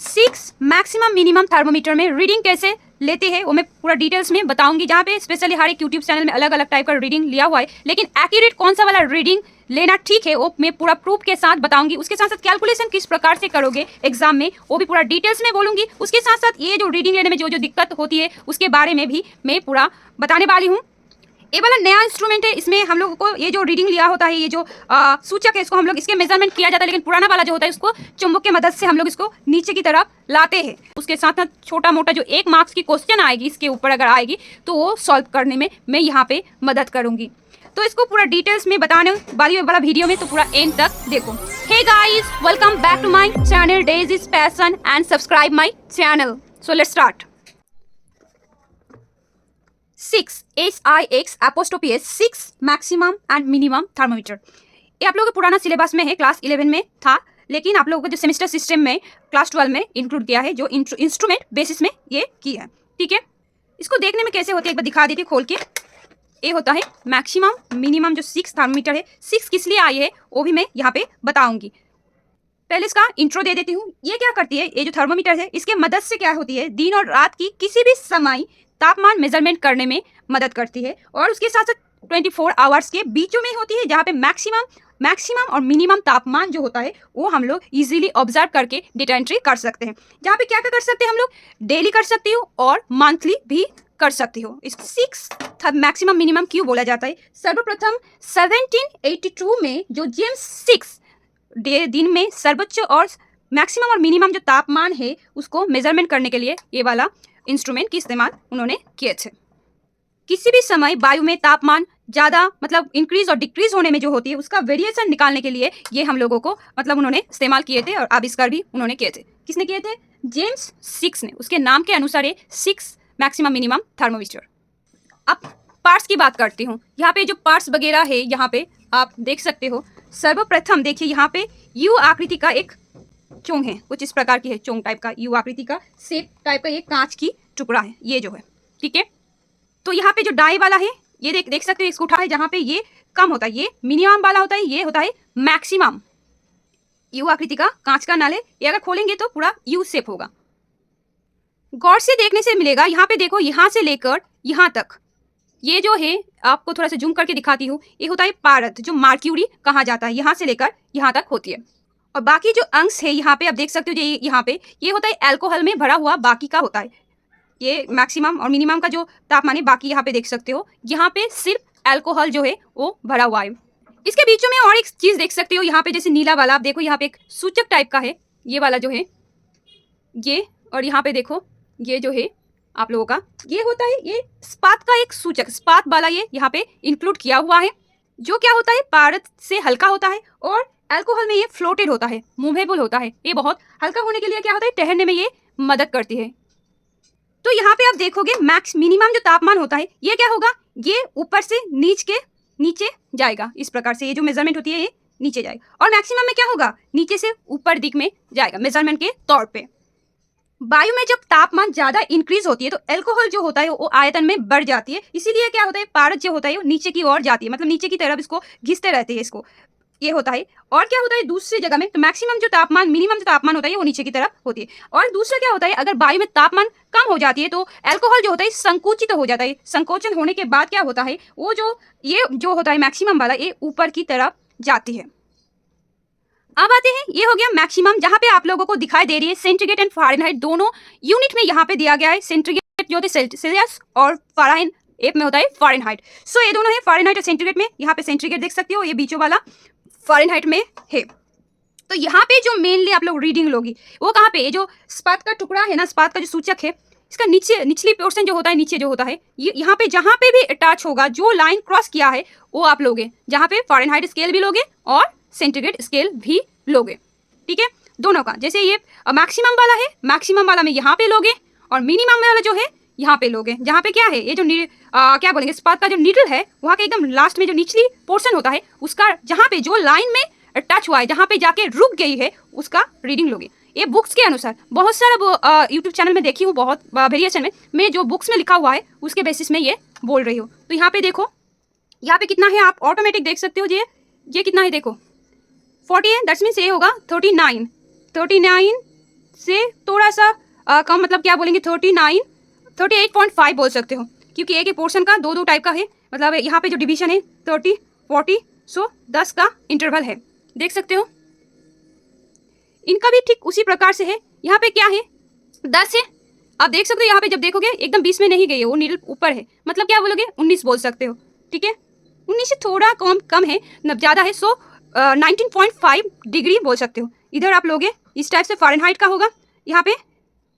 6 maximum minimum thermometer में reading कैसे लेते हैं वो मैं पूरा डिटेल्स में बताऊंगी, जहाँ पे स्पेशली हर एक यूट्यूब चैनल में अलग अलग टाइप का रीडिंग लिया हुआ है, लेकिन एक्यूरेट कौन सा वाला रीडिंग लेना ठीक है वो मैं पूरा प्रूफ के साथ बताऊंगी। उसके साथ साथ कैलकुलेशन किस प्रकार से करोगे एग्जाम में वो भी पूरा डिटेल्स में बोलूंगी। उसके साथ साथ ये जो रीडिंग लेने में जो जो दिक्कत होती है उसके बारे में भी मैं पूरा बताने वाली हूँ। ये वाला नया इंस्ट्रूमेंट है, इसमें हम लोगों को ये जो रीडिंग लिया होता है, ये जो सूचक है, इसको हम लोग इसके मेजरमेंट किया जाता है, लेकिन पुराना वाला जो होता है उसको चुंबक के मदद से हम लोग इसको नीचे की तरफ लाते हैं। उसके साथ साथ छोटा मोटा जो 1 मार्क्स की क्वेश्चन आएगी इसके ऊपर अगर आएगी तो वो सॉल्व करने में मैं यहाँ पे मदद करूंगी। तो इसको पूरा डिटेल्स में बताने वाली वाला वीडियो में, तो पूरा एंड तक देखो। Hey guys, welcome back to my channel days is passion and subscribe my channel. So let's start. 6 SIX' 6 maximum and minimum thermometer. ये आप लोगों के पुराना सिलेबस में है, क्लास 11 में था, लेकिन आप लोगों को जो सेमेस्टर सिस्टम में क्लास 12 में इंक्लूड किया है, जो इंस्ट्रूमेंट बेसिस में ये की है। ठीक है, इसको देखने में कैसे होती है एक बार दिखा देती हूँ खोल के। ये होता है मैक्सिमम मिनिमम जो 6 थर्मोमीटर है। 6 किस लिए आई है वो भी मैं यहाँ पे बताऊंगी। पहले इसका इंट्रो दे देती हूँ। ये क्या करती है, ये जो थर्मोमीटर है इसके मदद से क्या होती है, दिन और रात की किसी भी समय तापमान मेजरमेंट करने में मदद करती है, और उसके साथ साथ 24 आवर्स के बीचों में होती है, जहाँ पे मैक्सिमम और मिनिमम तापमान जो होता है वो हम लोग इजीली ऑब्जर्व करके डेटा एंट्री कर सकते हैं। जहाँ पे क्या क्या कर सकते हैं हम लोग, डेली कर सकते हो और मंथली भी कर सकती हो। इस 6 मैक्सिमम मिनिमम क्यों बोला जाता है? सर्वप्रथम 1782 में जो जेम्स 6 दिन में सर्वोच्च और मैक्सिमम और मिनिमम जो तापमान है उसको मेजरमेंट करने के लिए ये वाला इंस्ट्रूमेंट की इस्तेमाल उन्होंने किए थे। किसी भी समय वायु में तापमान ज़्यादा मतलब इंक्रीज और डिक्रीज होने में जो होती है उसका वेरिएशन निकालने के लिए ये हम लोगों को मतलब उन्होंने इस्तेमाल किए थे, और आविष्कार भी उन्होंने किए थे। किसने किए थे? जेम्स 6 ने। उसके नाम के अनुसार है 6 मैक्सिमम मिनिमम थर्मोमीटर। अब पार्ट्स की बात करती हूँ। यहाँ पे जो पार्ट्स वगैरह है यहाँ पे आप देख सकते हो। सर्वप्रथम देखिए यहाँ पे यू आकृति का एक चोंग है, कुछ इस प्रकार की है, चोंग टाइप का, यू आकृति का शेप टाइप का ये कांच की टुकड़ा है ये जो है। ठीक है, तो यहाँ पे जो डाई वाला है ये देख सकते हो, इसको उठा है, जहाँ पे ये कम होता है ये मिनिमम वाला होता है, ये होता है मैक्सिमम। यू आकृति का कांच का नल है, ये अगर खोलेंगे तो पूरा यू शेप होगा। गौर से देखने से मिलेगा, यहाँ पे देखो, यहाँ से लेकर यहाँ तक ये जो है, आपको थोड़ा सा जूम करके दिखाती हूँ, ये होता है पारद, जो मार्क्यूरी कहा जाता है, यहाँ से लेकर यहाँ तक होती है। और बाकी जो अंश है यहाँ पे आप देख सकते हो, ये यहाँ पे ये होता है अल्कोहल में भरा हुआ, बाकी का होता है ये मैक्सिमम और मिनिमम का जो तापमान है, बाकी यहाँ पे देख सकते हो, यहाँ पे सिर्फ अल्कोहल जो है वो भरा हुआ है। इसके बीचों में और एक चीज देख सकते हो, यहाँ पे जैसे नीला वाला आप देखो, यहाँ पे एक सूचक टाइप का है, ये वाला जो है ये, और यहाँ पे देखो ये जो है आप लोगों का ये होता है, ये स्पात का एक सूचक, स्पात वाला ये यहाँ पे इंक्लूड किया हुआ है, जो क्या होता है पारद से हल्का होता है, और अल्कोहल में ये फ्लोटेड होता है, मूवेबल होता है। ये बहुत हल्का होने के लिए क्या होता है, ठहरने में ये मदद करती है। तो यहाँ पे आप देखोगे मैक्स मिनिमम जो तापमान होता है ये क्या होगा, ये ऊपर से नीचे जाएगा, इस प्रकार से ये जो मेजरमेंट होती है ये नीचे जाएगा, और मैक्सिमम में क्या होगा, नीचे से ऊपर दिख में जाएगा मेजरमेंट के तौर पे। वायु में जब तापमान ज्यादा इंक्रीज होती है तो अल्कोहल जो होता है वो आयतन में बढ़ जाती है, इसीलिए क्या होता है, पारद जो होता है वो नीचे की ओर जाती है, मतलब नीचे की तरफ इसको घिसते रहते हैं, इसको ये होता है। और क्या होता है दूसरी जगह में, तो मैक्सिमम जो तापमान मिनिमम जो तापमान होता है वो नीचे की तरफ होती है। और दूसरा क्या होता है, अगर वायु में तापमान कम हो जाती है तो अल्कोहल जो होता है संकुचित हो जाता है, संकोचन होने के बाद क्या होता है, वो जो ये जो होता है मैक्सिमम वाला ये ऊपर की तरफ जाती है। अब आते हैं, ये हो गया मैक्सिमम, जहाँ पे आप लोगों को दिखाई दे रही है सेंटीग्रेड एंड फ़ारेनहाइट दोनों यूनिट में यहाँ पे दिया गया है। सेंटीग्रेड जो होता है सेल्सियस और फ़ारेनहाइट में होता है फ़ारेनहाइट। सो ये दोनों है फ़ारेनहाइट और सेंटीग्रेड में, यहाँ पे सेंटीग्रेड देख सकते हो, ये बीचों वाला फ़ारेनहाइट में है। तो यहाँ पे जो मेनली आप लोग रीडिंग लोगी वो कहाँ पे, ये जो स्पात का टुकड़ा है ना, स्पात का जो सूचक है, इसका निचली पोर्शन जो होता है, नीचे जो होता है, ये यहाँ पे जहाँ पे भी अटैच होगा, जो लाइन क्रॉस किया है वो आप लोगे, जहाँ पे फ़ारेनहाइट स्केल भी लोगे और सेंटीग्रेड स्केल भी लोगे। ठीक है, दोनों का, जैसे ये मैक्सिमम वाला है, मैक्सिमम वाला में यहाँ पे लोगे, और मिनिमम वाला जो है यहाँ पे लोगे, जहाँ पे क्या है, ये जो क्या बोलेंगे, स्पात का जो नीडल है वहाँ के एकदम लास्ट में जो निचली पोर्शन होता है उसका, जहाँ पे जो लाइन में टच हुआ है, जहाँ पे जाके रुक गई है, उसका रीडिंग लोगे। ये बुक्स के अनुसार, बहुत सारा यूट्यूब चैनल में देखी हूँ, बहुत वेरिएशन में मैं जो बुक्स में लिखा हुआ है उसके बेसिस में ये बोल रही हूँ। तो यहाँ पे देखो, यहाँ पे कितना है आप ऑटोमेटिक देख सकते हो, ये कितना है देखो 40 है, दैट्स मीन्स ये होगा 39 से थोड़ा सा कम, मतलब क्या बोलेंगे 38.5 बोल सकते हो, क्योंकि एक ही पोर्शन का दो टाइप का है। मतलब यहाँ पे जो डिवीजन है 30, 40, सो 10 का इंटरवल है, देख सकते हो। इनका भी ठीक उसी प्रकार से है। यहाँ पे क्या है 10 है, आप देख सकते हो। यहाँ पे जब देखोगे एकदम 20 में नहीं गई है, वो नीडल ऊपर है, मतलब क्या बोलोगे 19 बोल सकते हो। ठीक है, 19 से थोड़ा कम है, ज़्यादा है, सो 19.5 डिग्री बोल सकते हो। इधर आप लोगे इस टाइप से फ़ारेनहाइट का होगा यहाँ पे,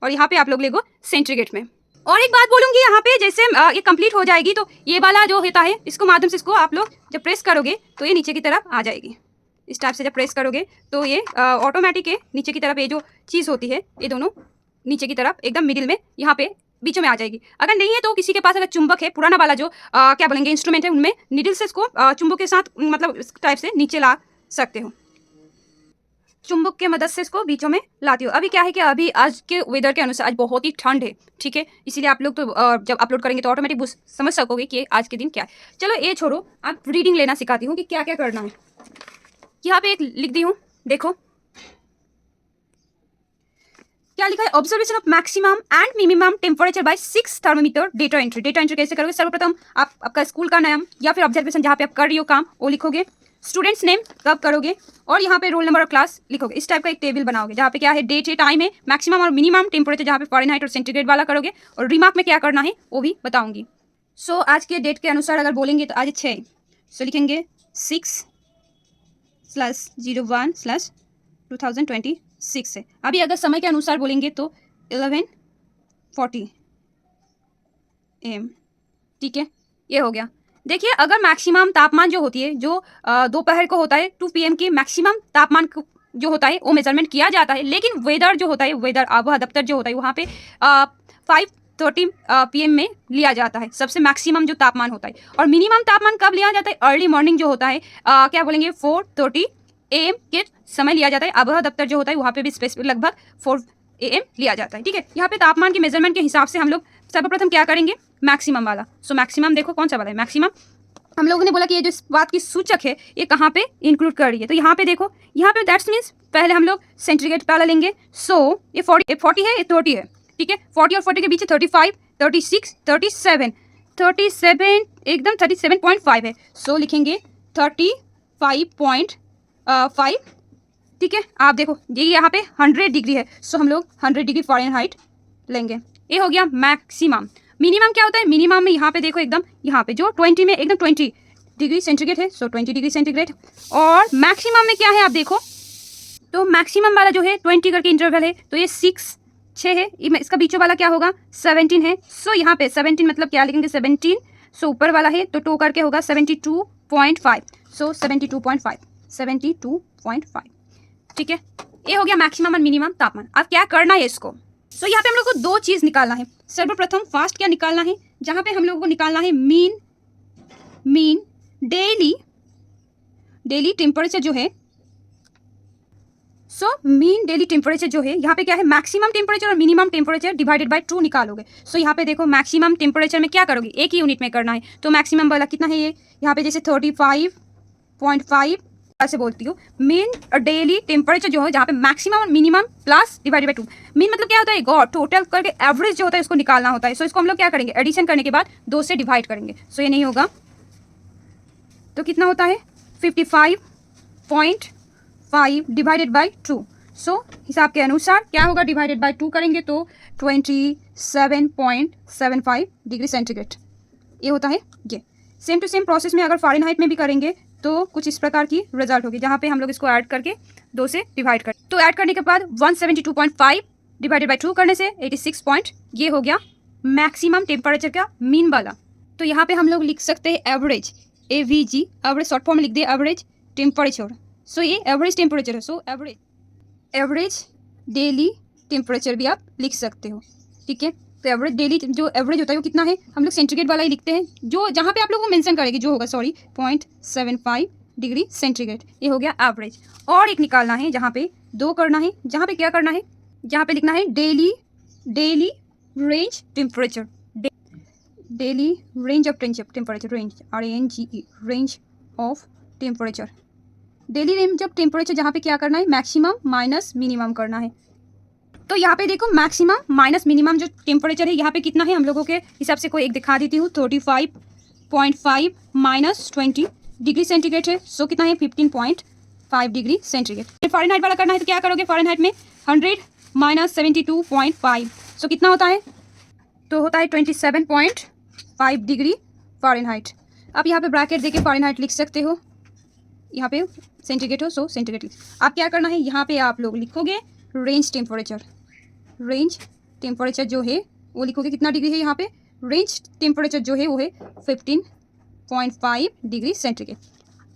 और यहाँ पे आप लोग लेगो सेंटीग्रेड में। और एक बात बोलूँगी, यहाँ पे जैसे ये कंप्लीट हो जाएगी तो ये वाला जो होता है, इसको माध्यम से इसको आप लोग जब प्रेस करोगे तो ये नीचे की तरफ आ जाएगी। इस टाइप से जब प्रेस करोगे तो ये ऑटोमेटिक है, नीचे की तरफ ये जो चीज़ होती है ये दोनों नीचे की तरफ एकदम मिडिल में यहाँ पे बीचों में आ जाएगी। अगर नहीं है तो किसी के पास अगर चुंबक है, पुराना वाला जो क्या बोलेंगे इंस्ट्रूमेंट है, उनमें निडल से इसको चुंबक के साथ मतलब इस टाइप से नीचे ला सकते हो। चुंबक के मदद से इसको बीचों में लाती हो। अभी क्या है कि अभी आज के वेदर के अनुसार आज बहुत ही ठंड है, ठीक है, इसीलिए आप लोग तो जब अपलोड करेंगे तो ऑटोमेटिक समझ सकोगे कि आज के दिन क्या है। चलो ये छोड़ो, आप रीडिंग लेना सिखाती हूँ कि क्या क्या करना है। यहाँ पे एक लिख दी हूँ, देखो क्या लिखा है, observation of maximum and minimum temperature by 6 thermometer. Data entry. Data entry कैसे करोगे, सर्वप्रथम आप आपका स्कूल का नाम या फिर ऑब्जर्वेशन जहाँ पे आप कर रही हो काम वो लिखोगे, स्टूडेंट्स नेम कब करोगे, और यहाँ पे रोल नंबर और क्लास लिखोगे। इस टाइप का एक टेबल बनाओगे जहाँ पे क्या है डेट है, टाइम है, मैक्सिमम और मिनिमम टेम्परेचर जहाँ पे फ़ारेनहाइट और सेंटीग्रेड वाला करोगे, और रिमार्क में क्या करना है वो भी बताऊंगी। सो आज के डेट के अनुसार अगर बोलेंगे तो आज 6, सो लिखेंगे 6/01/2026 से। अभी अगर समय के अनुसार बोलेंगे तो 11:40 AM। ठीक है, ये हो गया। देखिए अगर मैक्सिमम तापमान जो होती है, जो दोपहर को होता है 2 PM की मैक्सिमम तापमान जो होता है वो मेजरमेंट किया जाता है, लेकिन वेदर जो होता है, वेदर आबोहवा दफ्तर जो होता है वहाँ पे 5:30 PM में लिया जाता है सबसे मैक्सिमम जो तापमान होता है। और मिनिमम तापमान कब लिया जाता है, अर्ली मॉर्निंग जो होता है क्या बोलेंगे 4:30 AM के समय लिया जाता है। आबोहवा दफ्तर जो होता है वहाँ पे भी स्पेसिफिक लगभग 4 AM लिया जाता है। ठीक है, यहाँ पे तापमान के मेजरमेंट के हिसाब से हम लोग सर्वप्रथम क्या करेंगे, मैक्सिमम वाला। सो मैक्सिमम देखो कौन सा वाला है मैक्सिमम। हम लोगों ने बोला कि ये जो इस बात की सूचक है ये कहाँ पे इंक्लूड कर रही है, तो यहाँ पे देखो, यहाँ पे दैट्स मीन्स पहले हम लोग सेंटीग्रेड वाला लेंगे। सो ये 40 है, ये 30 है। ठीक है, 40 और 40 के बीच 35, 36, 37 एकदम 37.5 है। सो लिखेंगे 35.5। ठीक है, आप देखो ये यहाँ पे 100 डिग्री है, सो हम लोग 100 डिग्री फ़ारेनहाइट लेंगे। ये हो गया मैक्सिमम। मिनिमम क्या होता है, मिनिमम में यहाँ पे देखो एकदम यहाँ पे जो 20 में एकदम 20 डिग्री सेंटीग्रेड है, सो 20 डिग्री सेंटीग्रेड। और मैक्सिमम में क्या है आप देखो, तो मैक्सिमम वाला जो है 20 करके इंटरवल है, तो ये 6 है, इसका बीचों वाला क्या होगा 17 है। सो यहाँ पे 17 मतलब क्या लिखेंगे 17, सो ऊपर वाला है तो 2 करके होगा 72.5, सो 72.5। ठीक है, ये हो गया मैक्सिमम और मिनिमम तापमान। अब क्या करना है इसको, सो यहाँ पे हम लोग को दो चीज़ निकालना है। सर्वप्रथम फास्ट क्या निकालना है, जहाँ पे हम लोगों को निकालना है मीन डेली टेम्परेचर जो है। सो मीन डेली टेम्परेचर जो है, यहाँ पे क्या है मैक्सिमम टेम्परेचर और मिनिमम टेम्परेचर डिवाइडेड बाय 2 निकालोगे। सो यहाँ पे देखो मैक्सिमम टेम्परेचर में क्या करोगे, एक ही यूनिट में करना है, तो मैक्सिमम वाला कितना है ये, यहाँ पे जैसे 35.5 ऐसे बोलती हूँ। मीन डेली टेम्परेचर जो है, जहाँ पे मैक्सिमम और minimum plus divided by 2। Mean मतलब क्या होता है, गॉड टोटल करके एवरेज जो होता है उसको निकालना होता है। सो इसको हम लोग क्या करेंगे, एडिशन करने के बाद 2 से डिवाइड करेंगे। सो ये नहीं होगा तो कितना होता है 55.5 डिवाइडेड बाय 2। सो हिसाब के अनुसार क्या होगा, डिवाइडेड बाय 2 करेंगे तो 27.75 डिग्री सेंटीग्रेड ये होता है। ये सेम टू सेम प्रोसेस में अगर फ़ारेनहाइट में भी करेंगे तो कुछ इस प्रकार की रिजल्ट होगी, जहाँ पे हम लोग इसको ऐड करके 2 से डिवाइड करें। तो ऐड करने के बाद 172.5 डिवाइडेड बाय 2 करने से 86 ये हो गया मैक्सिमम टेम्परेचर का मीन वाला। तो यहाँ पे हम लोग लिख सकते हैं average, AVG, average short form में लिख दिए एवरेज टेम्परेचर। सो ये एवरेज टेम्परेचर है। सो एवरेज डेली टेम्परेचर भी आप लिख सकते हो। ठीक है, तो एवरेज डेली जो एवरेज होता है वो कितना है, हम लोग सेंटीग्रेड वाला ही लिखते हैं, जो जहाँ पे आप लोगों को मेंशन करेंगे जो होगा 0.75 डिग्री सेंटीग्रेड ये हो गया एवरेज। और एक निकालना है जहाँ पे 2 करना है, जहाँ पे क्या करना है, जहाँ पे लिखना है daily range temperature, daily range of temperature, range RANGE range of temperature, daily range of temperature, जहाँ पे क्या करना है मैक्सिमम माइनस मिनिमम करना है। तो यहाँ पे देखो मैक्सिमम माइनस मिनिमम जो टेम्परेचर है यहाँ पे कितना है हम लोगों के हिसाब से कोई एक दिखा देती हूँ। 35.5 माइनस 20 डिग्री सेंटीग्रेड है। सो कितना है 15.5 डिग्री सेंटीग्रेड। फ़ारेनहाइट वाला करना है तो क्या करोगे, फ़ारेनहाइट में 100 माइनस 72.5 सो कितना होता है, तो होता है 27.5 डिग्री फ़ारेनहाइट। आप यहाँ पे ब्रैकेट देके फ़ारेनहाइट लिख सकते हो, यहाँ पे सेंटीग्रेड हो सो सेंटीग्रेड। आप क्या करना है, यहाँ पे आप लोग लिखोगे रेंज टेम्परेचर। रेंज टेम्परेचर जो है वो लिखोगे कितना डिग्री है, यहाँ पे रेंज टेम्परेचर जो है वो है 15.5 डिग्री सेंटीग्रेड।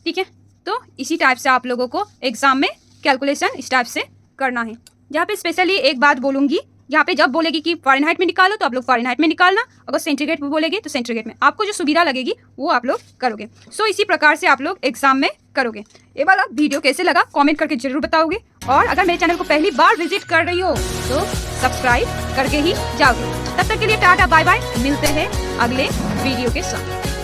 ठीक है, तो इसी टाइप से आप लोगों को एग्जाम में कैलकुलेशन इस टाइप से करना है। यहाँ पे स्पेशली एक बात बोलूँगी, यहाँ पे जब बोलेगी कि फ़ारेनहाइट में निकालो तो आप लोग फ़ारेनहाइट में निकालना, अगर सेंटीग्रेड में बोलेगी तो सेंटीग्रेड में, आपको जो सुविधा लगेगी वो आप लोग करोगे। सो इसी प्रकार से आप लोग एग्जाम में करोगे। ये वाला वीडियो कैसे लगा कमेंट करके जरूर बताओगे, और अगर मेरे चैनल को पहली बार विजिट कर रही हो तो सब्सक्राइब करके ही जाओगे। तब तक के लिए टाटा बाय बाय, मिलते हैं अगले वीडियो के साथ।